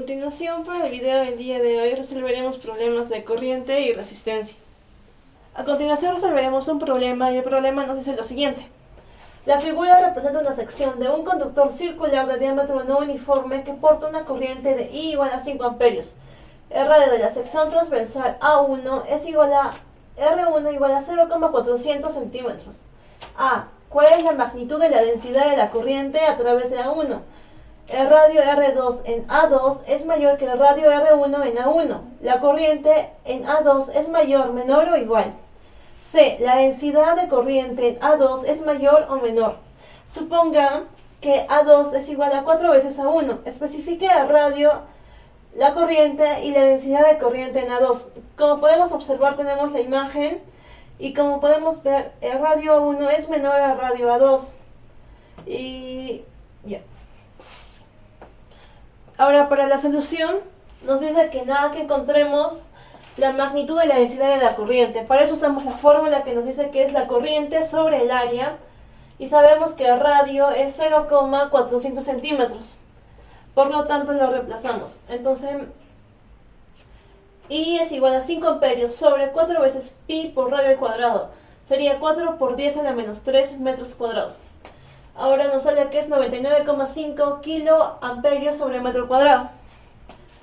continuación, para el video del día de hoy resolveremos problemas de corriente y resistencia. A continuación resolveremos un problema y el problema nos dice lo siguiente. La figura representa una sección de un conductor circular de diámetro no uniforme que porta una corriente de I igual a 5 amperios. El radio de la sección transversal A1 es igual a R1 igual a 0,400 centímetros. A. ¿Cuál es la magnitud de la densidad de la corriente a través de A1? El radio R2 en A2 es mayor que el radio R1 en A1. La corriente en A2 es mayor, menor o igual. C. La densidad de corriente en A2 es mayor o menor. Suponga que A2 es igual a 4 veces A1. Especifique el radio, la corriente y la densidad de corriente en A2. Como podemos observar, tenemos la imagen y como podemos ver, el radio A1 es menor al radio A2. Y ya. Ahora, para la solución, nos dice que nada que encontremos la magnitud de la densidad de la corriente. Para eso usamos la fórmula que nos dice que es la corriente sobre el área, y sabemos que el radio es 0,400 centímetros. Por lo tanto, lo reemplazamos. Entonces, I es igual a 5 amperios sobre 4 veces pi por radio al cuadrado. Sería 4 por 10 a la menos 3 metros cuadrados. Ahora nos sale que es 99,5 kiloamperios sobre metro cuadrado.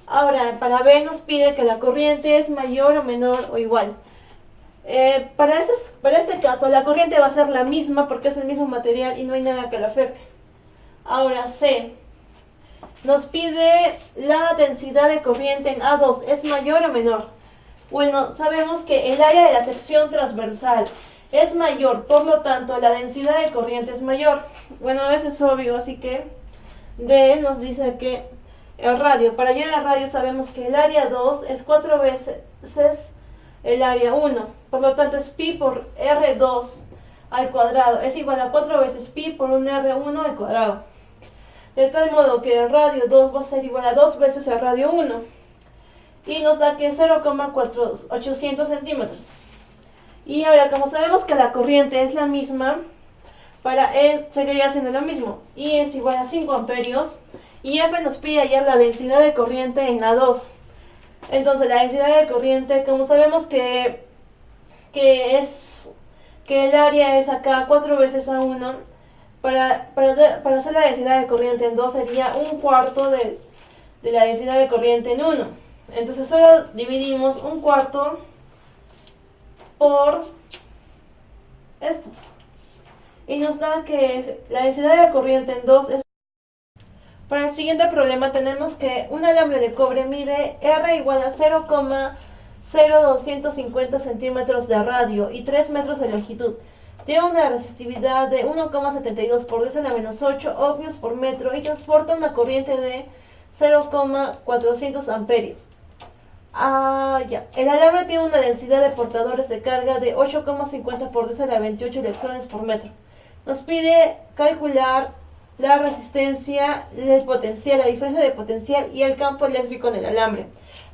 Ahora, para B nos pide que la corriente es mayor o menor o igual. Para este caso, la corriente va a ser la misma porque es el mismo material y no hay nada que lo afecte. Ahora, C. Nos pide la densidad de corriente en A2. ¿Es mayor o menor? Bueno, sabemos que el área de la sección transversal es mayor, por lo tanto la densidad de corriente es mayor. Bueno, eso es obvio, así que D nos dice que el radio, para hallar el radio sabemos que el área 2 es 4 veces el área 1, por lo tanto es pi por R2 al cuadrado, es igual a 4 veces pi por un R1 al cuadrado. De tal modo que el radio 2 va a ser igual a 2 veces el radio 1, y nos da que es 0,800 centímetros. Y ahora, como sabemos que la corriente es la misma, para E seguiría siendo lo mismo. I es igual a 5 amperios y F nos pide hallar la densidad de corriente en A2. Entonces, la densidad de corriente, como sabemos que el área es acá 4 veces A1, para hacer la densidad de corriente en 2 sería un cuarto de la densidad de corriente en 1. Entonces, solo dividimos un cuarto por esto y nos da que la densidad de corriente en 2 es... Para el siguiente problema tenemos que un alambre de cobre mide R igual a 0,0250 centímetros de radio y 3 metros de longitud. Tiene una resistividad de 1,72 por 10 a la menos 8 ohmios por metro y transporta una corriente de 0,400 amperios. El alambre tiene una densidad de portadores de carga de 8,50 por 10 a la 28 electrones por metro. Nos pide calcular la resistencia, el potencial, la diferencia de potencial y el campo eléctrico en el alambre.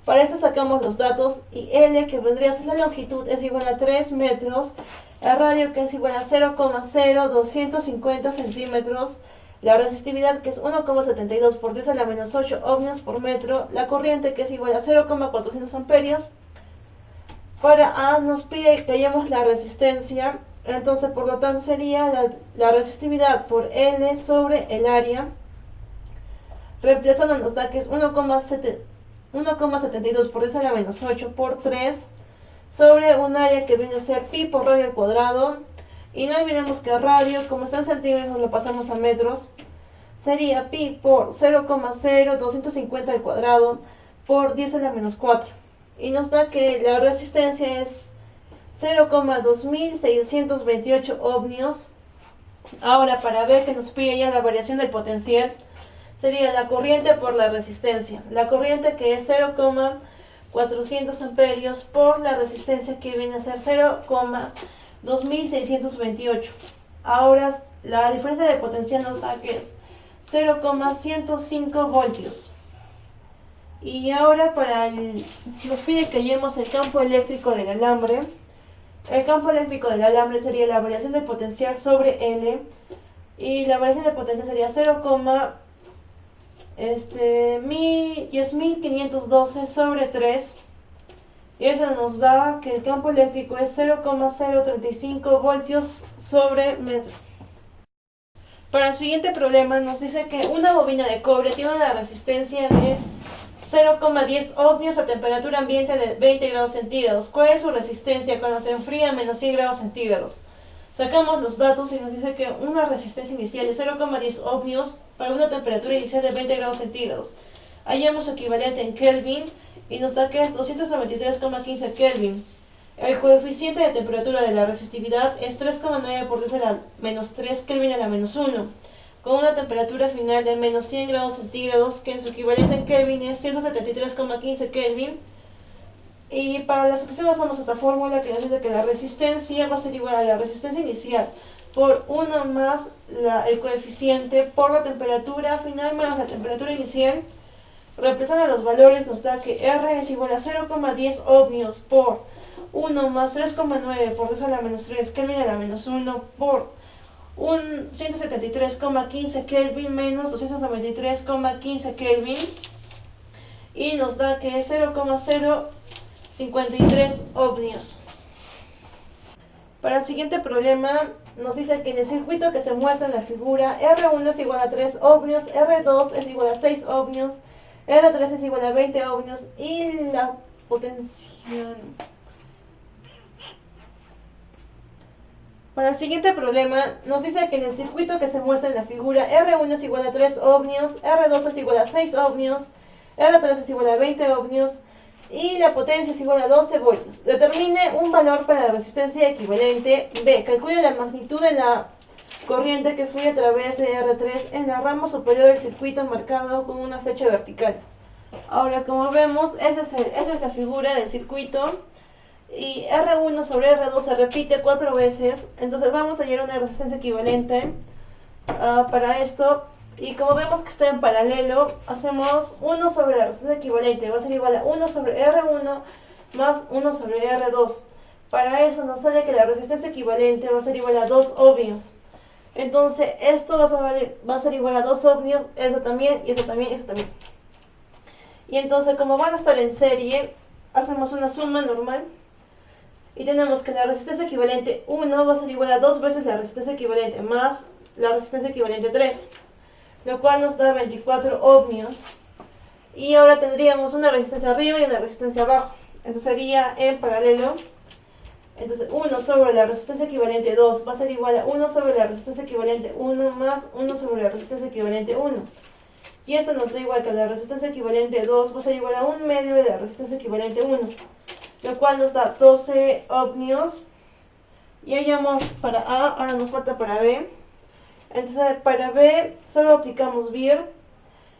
Para esto sacamos los datos y L, que vendría a ser la longitud, es igual a 3 metros, el radio, que es igual a 0,0250 centímetros, la resistividad, que es 1,72 por 10 a la menos 8 ohmios por metro, la corriente, que es igual a 0,400 amperios. Para A nos pide que hallemos la resistencia, entonces por lo tanto sería la resistividad por L sobre el área. Reemplazando nos da que es 1,72 por 10 a la menos 8 por 3 sobre un área que viene a ser pi por radio al cuadrado. Y no olvidemos que el radio, como está en centímetros, lo pasamos a metros. Sería pi por 0,0250 al cuadrado por 10 a la menos 4. Y nos da que la resistencia es 0,2628 ohmios. Ahora, para ver que nos pide ya la variación del potencial, sería la corriente por la resistencia. La corriente, que es 0,400 amperios, por la resistencia, que viene a ser 0,2628. Ahora, la diferencia de potencial nos da que es 0,105 voltios. Y ahora nos pide que hallemos el campo eléctrico del alambre. El campo eléctrico del alambre sería la variación de potencial sobre L, y la variación de potencial sería 10.512 sobre 3, y eso nos da que el campo eléctrico es 0,035 voltios sobre metro. Para el siguiente problema nos dice que una bobina de cobre tiene una resistencia de 0,10 ohmios a temperatura ambiente de 20 grados centígrados. ¿Cuál es su resistencia cuando se enfría a menos 100 grados centígrados? Sacamos los datos y nos dice que una resistencia inicial de 0,10 ohmios para una temperatura inicial de 20 grados centígrados. Hallamos su equivalente en Kelvin y nos da que es 293,15 Kelvin. El coeficiente de temperatura de la resistividad es 3,9 por 10 a la menos 3 Kelvin a la menos 1, con una temperatura final de menos 100 grados centígrados, que en su equivalente en Kelvin es 173,15 Kelvin. Y para la solución usamos esta fórmula que nos dice que la resistencia va a ser igual a la resistencia inicial por 1 más el coeficiente por la temperatura final menos la temperatura inicial. Reemplazando los valores nos da que R es igual a 0,10 ohmios por 1 más 3,9 por 10 a la menos 3 Kelvin a la menos 1 por 173,15 Kelvin menos 293,15 Kelvin, y nos da que es 0,053 ohmios. Para el siguiente problema nos dice que en el circuito que se muestra en la figura, R1 es igual a 3 ohmios, R2 es igual a 6 ohmios, R3 es igual a 20 ohmios y la potencia... Para el siguiente problema nos dice que en el circuito que se muestra en la figura, R1 es igual a 3 ohmios, R2 es igual a 6 ohmios, R3 es igual a 20 ohmios y la potencia es igual a 12 voltios. Determine un valor para la resistencia equivalente. B. Calcule la magnitud de la corriente que fluye a través de R3 en la rama superior del circuito marcado con una flecha vertical. Ahora, como vemos, esa es la figura del circuito. Y R1 sobre R2 se repite 4 veces, entonces vamos a hallar una resistencia equivalente para esto. Y como vemos que está en paralelo, hacemos 1 sobre la resistencia equivalente, va a ser igual a 1 sobre R1 más 1 sobre R2. Para eso nos sale que la resistencia equivalente va a ser igual a 2 ohmios. Entonces esto va a ser igual a 2 ohmios, eso también, y eso también, y eso también. Y entonces, como van a estar en serie, hacemos una suma normal. Y tenemos que la resistencia equivalente 1 va a ser igual a 2 veces la resistencia equivalente más la resistencia equivalente 3, lo cual nos da 24 ohmios. Y ahora tendríamos una resistencia arriba y una resistencia abajo. Esto sería en paralelo. Entonces 1 sobre la resistencia equivalente 2 va a ser igual a 1 sobre la resistencia equivalente 1 más 1 sobre la resistencia equivalente 1. Y esto nos da igual que la resistencia equivalente 2 va a ser igual a 1 medio de la resistencia equivalente 1. Lo cual nos da 12 ohmios. Y hallamos para A, ahora nos falta para B. Entonces para B solo aplicamos VIR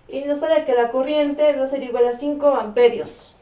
y nos sale que la corriente va a ser igual a 5 amperios.